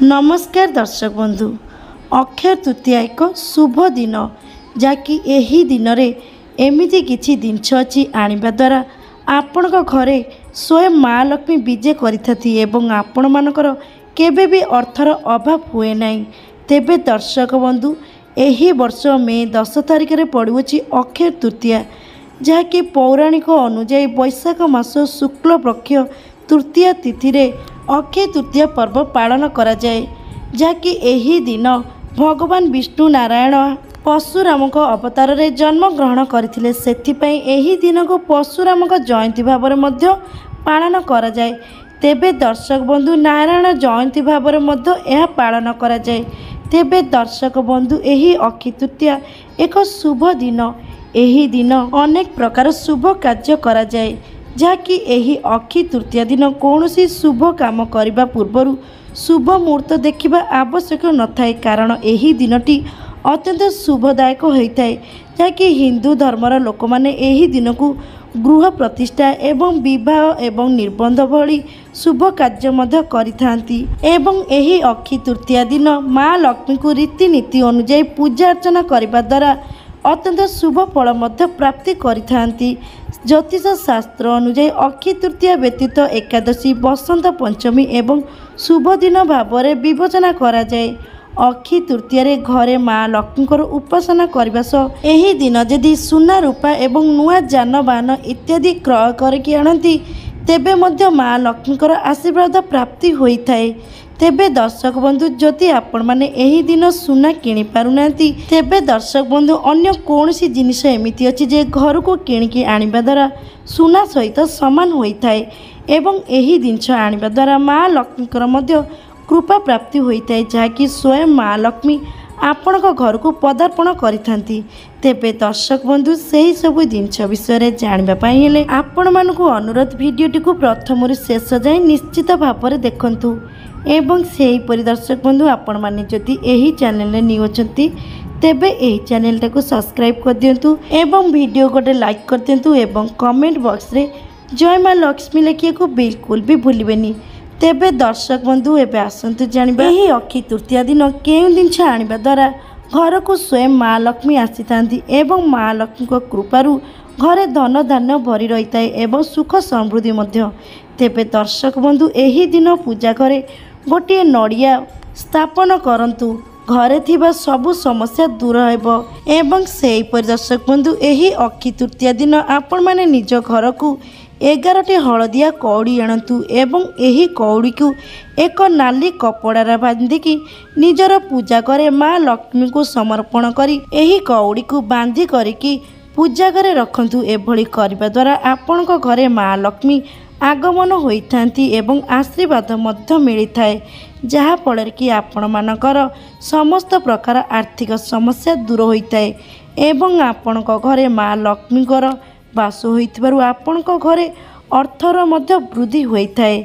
नमस्कार दर्शक बंधु अक्षय तृतीया एक शुभ दिन जहाँकि यही दिन रे एमिति किछि जिनिष अच्छी आनिबा द्वारा आपण घरे स्वयं माँ लक्ष्मी विजे करिथाती एवं आपण मानकर केबे भी अर्थर अभाव हुए नहीं। तेबे दर्शक बंधु एही वर्ष मे 10 तारिख रे पड़ुछि अक्षय तृतीया जहाँकि पौराणिक अनुजाई वैशाख मास शुक्ल पक्ष तृतीया तिथि रे अक्षय तृतीया पर्व पालन करा जाए जहाँकि एही दिन भगवान विष्णु नारायण परशुराम अवतार रे जन्म ग्रहण करथिले। सेथिपई एही दिन को परशुराम जयंती भाव में पालन करा जाए। तेबे दर्शक बंधु नारायण जयंती भाव में पालन करा जाए। तेबे दर्शक बंधु एही अक्षय तृतीया एक शुभ दिन। एही दिन अनेक प्रकार शुभ कार्य करा जाए जहाँकि एही अक्षय तृतीया दिन कौनसी शुभ काम करने पूर्वर शुभ मुहूर्त देखा आवश्यक नथाए कारण एही दिनटी अत्यंत शुभदायक होता है जहाँकि हिंदू धर्मर लोक मैंने एही दिन को गृह प्रतिष्ठा एवं विवाह एवं निबंध भली शुभ कार्य मध्य करिथांती एवं एही अक्षय तृतीया दिन माँ लक्ष्मी को रीतिनीति अनुଯାयी पूजा अर्चना करने द्वारा अत्यंत शुभ फल मध्य प्राप्ति करिथांती। ज्योतिष शास्त्र अनुଯାयी अक्षय तृतीया व्यतीत एकादशी बसंत पंचमी एवं शुभ दिन भाव में विवेचना करा जाए। अक्षय तृतीया रे घरे माँ लक्ष्मी उपासना करने सह एही दिन यदि सुना रूपा एवं नुआ जानवाहन इत्यादि क्रय करके आनती तेबे मध्य माँ लक्ष्मी आशीर्वाद प्राप्ति होता है। तेबे दर्शक बंधु जदि आपण माने एही दिन सुना किणी पारुनांती तेबे दर्शक बंधु अन्य कौनसी जिनिस एमिति अछि जे घर को किणिकी आनिबा द्वारा सुना सहित समान होता है एवं एही जिनिस आनिबा द्वारा माँ लक्ष्मीकर मध्य कृपा प्राप्ति होता है जहाँकि स्वयं माँ लक्ष्मी आपण घर को पदार्पण करिथांती। तेबे दर्शक बंधु सही सब जिनिस विषय जानापी हेले आपण मानकु अनुरोध भिडियोटी को प्रथम शेष जाए निश्चित भाव में देखंतु एवं से दर्शक बंधु आपण माने जदि एही चैनल न्यू अछंती तेबे एही चैनल टाको सब्सक्राइब कर दियंतु एवं वीडियो गोटे लाइक कर दियंतु एवं कमेंट बॉक्स रे जय माँ लक्ष्मी लिखिया को बिल्कुल भी भूलिबेनी। तेबे दर्शक बंधु एबे आसंतु जानिबा एही अक्षय तृतीया दिन केउं जिनिस आनिबा द्वारा घर को स्वयं माँ लक्ष्मी आसीथांती एवं माँ लक्ष्मी को कृपारू घरे धन धान्य भरी रही थाए एवं सुख समृद्धि मध्य। तेबे दर्शक बंधु एही दिन पूजा करे गोटे नड़िया स्थापन करंतु घरे थिबा सबु समस्या दूर हेबो एवं सेही परि दर्शक बंधु एही अक्षय तृतीया दिन आपण माने निज घर को 11टी हलदिया कौड़ी आणतु एवं एही कौड़ी को एक नाली कपड़ा बांधिकी निजर पूजा करे माँ लक्ष्मी को समर्पण करी एही कौड़ी को बांधि करिकी पूजा घरे रखंतु। एभली करबा द्वारा आपण घरे माँ लक्ष्मी आगमन होइथांती एवं आशीर्वाद मध्य मिलिथाए जहा फल कि आपण मानकर समस्त प्रकार आर्थिक समस्या दूर होइथाए एवं आपण घरे माँ लक्ष्मीकर बास होइथिबारु आपण घरे अर्थर मध्य वृद्धि होइथाए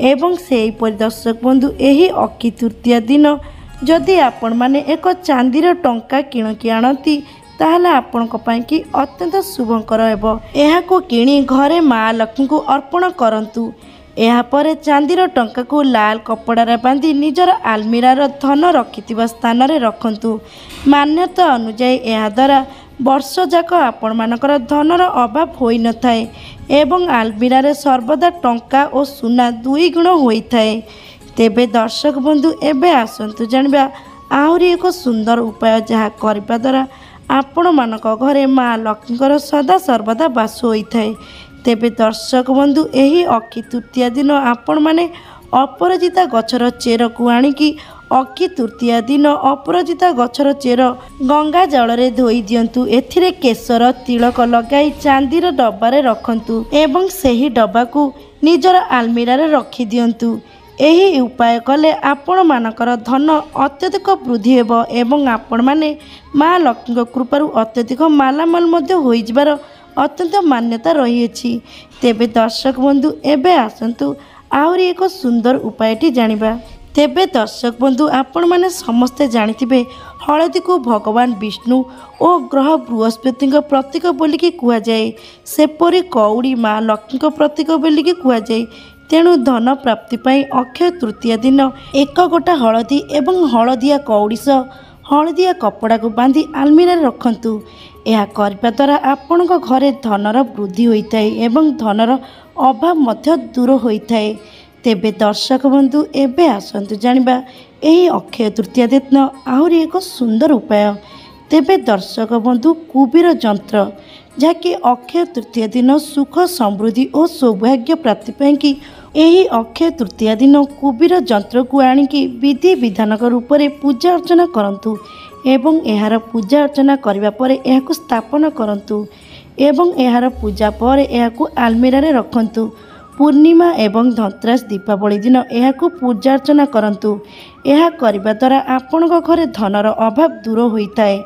एवं सेही परि दर्शक बंधु एही अक्षय तृतीया दिन जदि आपण माने एक चांदीर टंका किणकी आनती ताहले आपनको ପାଇଁ कि अत्यंत शुभकर हेबो। एहाको किणी घरे माँ लक्ष्मी को अर्पण करंतु। एहा परे चांदीर टंका को लाल कपड़ा बांधि निजर आलमीरार धन रखिथिबा स्थान रे रखंतु। मान्यता अनुଯାयी एहा द्वारा वर्ष जाक आपण मानकर धनर अभाव होई न थाए एवं आलमीरा रे सर्वदा टंका और सुना दुई गुण होइथाए। तेबे दर्शक बंधु एबे आसंतु जानिबा आहुरी एक सुंदर उपाय जहा करबा द्वारा आपण मानक घरे माँ लक्ष्मीकर सदा सर्वदा बास होइथाए। तेबे दर्शक बंधु एही अक्षय तृतीया दिन आपण माने अपराजिता गछर चेर को आनिकी अक्षय तृतीया दिन अपराजिता गछर चेर गंगा जल रे धोई दियंतु। एथिरे केसर तिलक लगाई चांदीर डब्बारे रखंतु एवं सेही डब्बा को निजर आलमीरा रे रखी दियंतु। एही उपाय कले आपण मानकर धन अत्यधिक वृद्धि हेबो एवं आपण माने माँ लक्ष्मी कृपारू अत्यधिक मालामाल मध्य होई जिबार अत्यंत मान्यता रही अछि। तेबे दर्शक बंधु एबे आसंतु आहुरी एक सुंदर उपायटी जानिबा। तेबे दर्शक बंधु आपण माने समस्ते जानिथिबे हलदी को भगवान विष्णु और ग्रह बृहस्पति प्रतीक बोलिकी कुआ जाए। सेपरी कौड़ी माँ लक्ष्मी प्रतीक बोलिकी कुआ जाए। तेणु धन प्राप्ति पाई अक्षय तृतीया दिन एक गोटा हलदी एवं हलदिया कौड़ी हलदिया कपड़ा को बांधी आलमीरा रखंतु। यह करने द्वारा आपण घरे धनर वृद्धि होता है एवं धनर अभाव मध्य दूर होता है। तेबे दर्शक बंधु एबे आसंतु जानिबा एही अक्षय तृतीया दिन आहुरी एक सुंदर उपाय। तेबे दर्शक बंधु कुबीर जंत्र जहाँकि अक्षय तृतीया दिन सुख समृद्धि और सौभाग्य प्राप्ति पाई कि एही अक्षय तृतीया दिन कुबीर जंत्र को आनिकी विधि विधानक रूप में पूजा अर्चना करंतु एवं एहार पूजा अर्चना करिबा परे एहाकु स्थापन करंतु एवं एहार पूजा पर एहाकु आलमीरा रे रखंतु। पूर्णिमा एवं धनतेरस दीपावली दिन एहाकु पूजा अर्चना करंतु। यह करने द्वारा आपण घरे धनर अभाव दूर होता है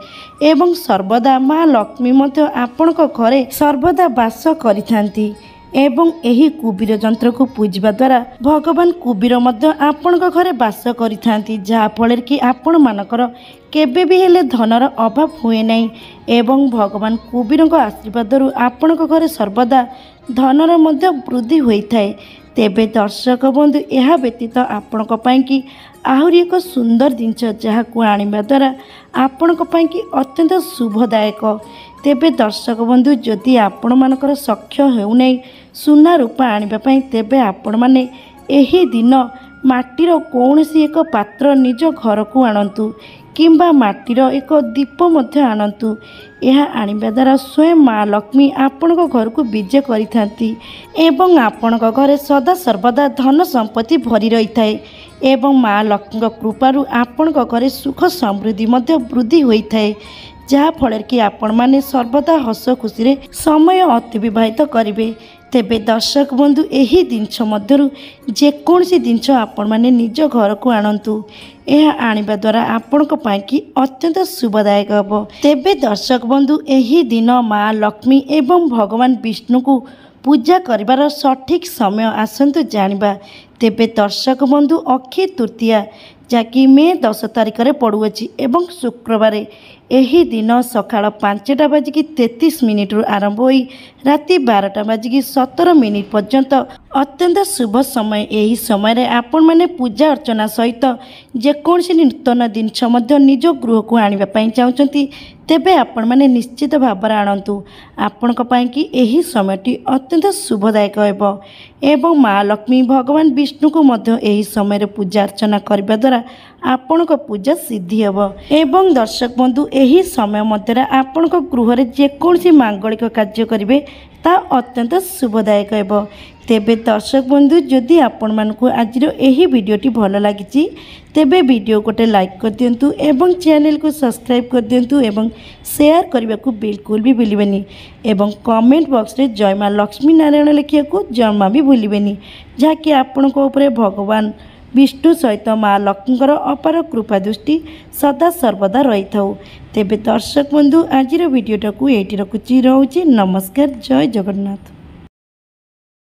एवं सर्वदा माँ लक्ष्मी मध्य आपण घरे सर्वदा वास करिथांती एवं एही कुबीर जंत्र को पूजिबा द्वारा भगवान कुबीर मध्य आपण घरे वास करिथांती जहा फଳରେ कि आपण मानकर केबे भी हेले धनर अभाव हुए नहीं एवं भगवान कुबीर आशीर्वाद आपण घरे सर्वदा धनर मध्य वृद्धि होता है। तेबे दर्शक बंधु यह व्यतीत आपण कि आहुरी एक सुंदर जिनस जहाँ आनिबा द्वारा आपण कि अत्यंत शुभदायक। तेबे दर्शक बंधु जदि आपण मानकर सख्य हेउनै सुना रूपा आनिबा तेबे आपण माने एही दिन माटीर कौनसी एक पात्र निज घर को आणंतु किंबा माटीर एक दीप मध्य आणंतु। यह आनिबा द्वारा स्वयं माँ लक्ष्मी आपण घर को विजय करिथांती एवं आपण घरे सदा सर्वदा धन संपत्ति भरी रही थाए एवं माँ लक्ष्मी कृपारू आपण घरे सुख समृद्धि मध्य वृद्धि होता है जहा फଳରେ कि आपण माने सर्वदा हस खुशी रे समय अतिबाहित करेंगे। तेबे दर्शक बंधु एही जिनस मध्यरु जेकोसी जिनस आपण माने निज घर को आणंतु यह आनिबा द्वारा आपण कि अत्यंत शुभदायक हम। तेबे दर्शक बंधु एही दिन माँ लक्ष्मी एवं भगवान विष्णु को पूजा करिबार सठिक समय आसंतु जानिबा। तेबे दर्शक बंधु अक्षय तृतीया जहाँकि मे 10 तारिख में पड़ुअछि एवं शुक्रवार एही दिन सकाळ 5टा बाजिकी 33 मिनिट आरंभ होई राति 12टा बाजिकी 17 मिनिट पर्यंत अत्यंत शुभ समय। यही समय रे आपण माने पूजा अर्चना सहित जेकोसी नूतन जिनस मध्य निज गृह को आनिबा पई चाहुचंती तेबे आपण माने निश्चित भाव आणंतु। आपण कि एही समयटी अत्यंत शुभदायक हेबो एवं माँ लक्ष्मी भगवान विष्णु को मध्य एही समय रे पूजा अर्चना करबा द्वारा आपण पूजा सिद्धि हेबो एवं दर्शक बंधु एही समय मध्य आपण गृह रे जेकोसी मांगलिक कार्य करिवे ता अत्यंत शुभदायक हेबो। तेबे दर्शक बंधु जदि आपण मानकु आजिर एही वीडियोटी भल लागिछि तेबे वीडियो गोटे लाइक कर दियंतु एवं चैनल को सब्सक्राइब कर दियंतु एवं शेयर करने को बिल्कुल भी भूलिबेनी एवं कमेंट बॉक्स रे जय माँ लक्ष्मी नारायण लिखिया को जमा भी भूलिबेनी जहाँकि आपण उपरे भगवान विष्णु सहित माँ लक्ष्मीकर अपार कृपा दृष्टि सदा सर्वदा रही था। तेबे दर्शक बंधु आजिर वीडियोटा को एठी रखुछि। नमस्कार, जय जगन्नाथ।